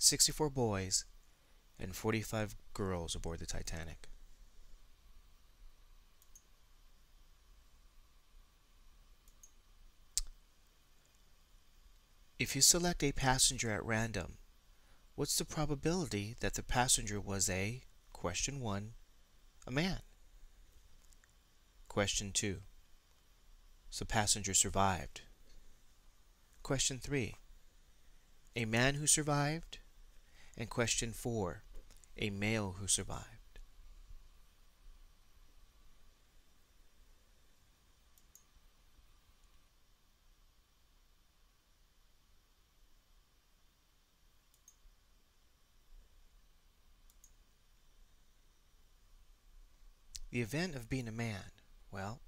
64 boys and 45 girls aboard the Titanic. If you select a passenger at random, what's the probability that the passenger was question 1, a man? Question 2, the passenger survived. Question 3, a man who survived. And question 4, a male who survived. The event of being a man, well,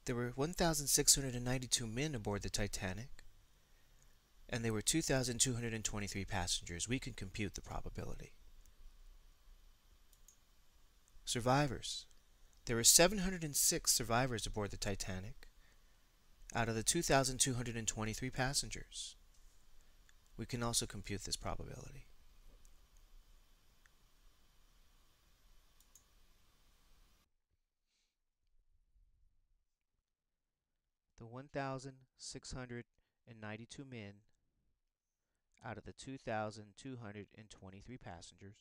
there were 1,692 men aboard the Titanic, and there were 2,223 passengers. We can compute the probability. Survivors. There were 706 survivors aboard the Titanic out of the 2,223 passengers. We can also compute this probability. The 1,692 men out of the 2,223 passengers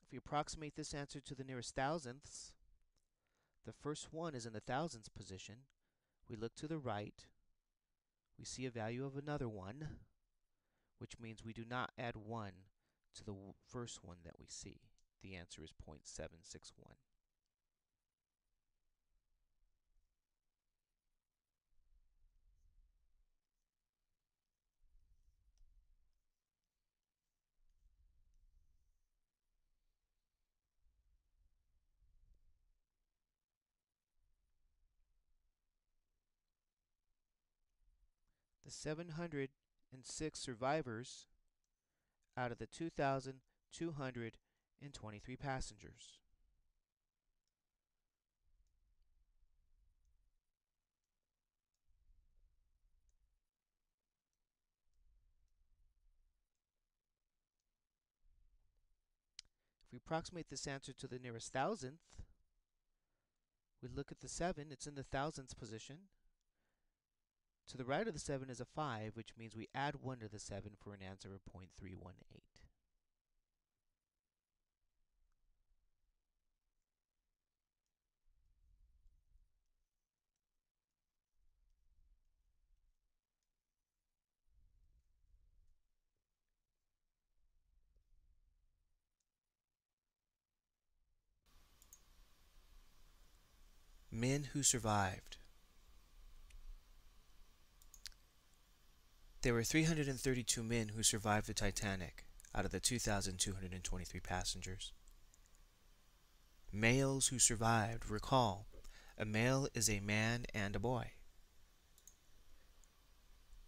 If we approximate this answer to the nearest thousandths, the first one is in the thousandths position. We look to the right. We see a value of another 1, which means we do not add 1 to the first one that we see. The answer is 0.761. The 706 survivors out of the 2,223 passengers. If we approximate this answer to the nearest thousandth, we look at the 7, it's in the thousandths position. To the right of the 7 is a 5, which means we add 1 to the 7 for an answer of 0.318. Men who survived. There were 332 men who survived the Titanic out of the 2,223 passengers. Males who survived. Recall, a male is a man and a boy.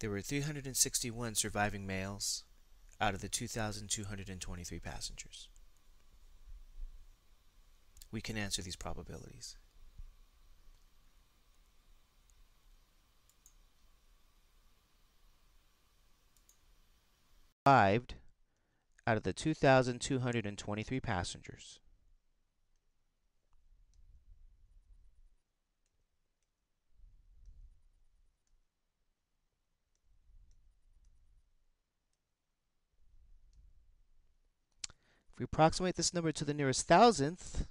There were 361 surviving males out of the 2,223 passengers. We can answer these probabilities. Survived out of the 2,223 passengers. If we approximate this number to the nearest thousandth,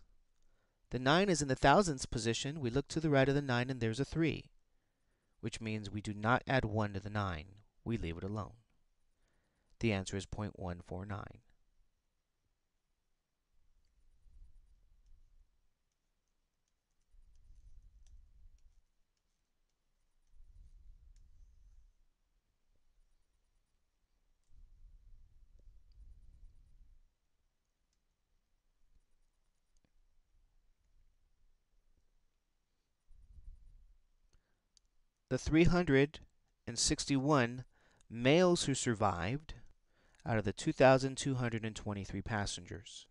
the 9 is in the thousandths position. We look to the right of the 9 and there's a 3, which means we do not add 1 to the 9. We leave it alone. The answer is 0.149. The 361 males who survived out of the 2,223 passengers.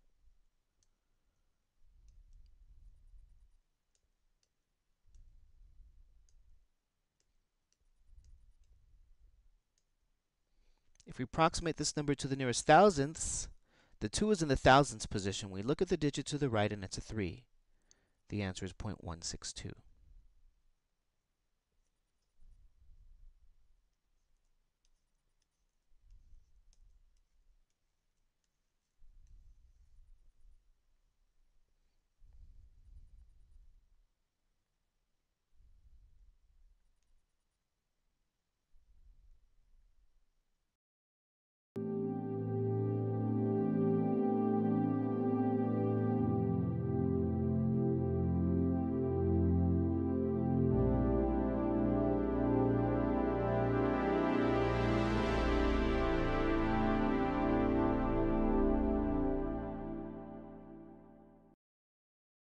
If we approximate this number to the nearest thousandths, the 2 is in the thousandths position. We look at the digit to the right and it's a 3. The answer is 0.162.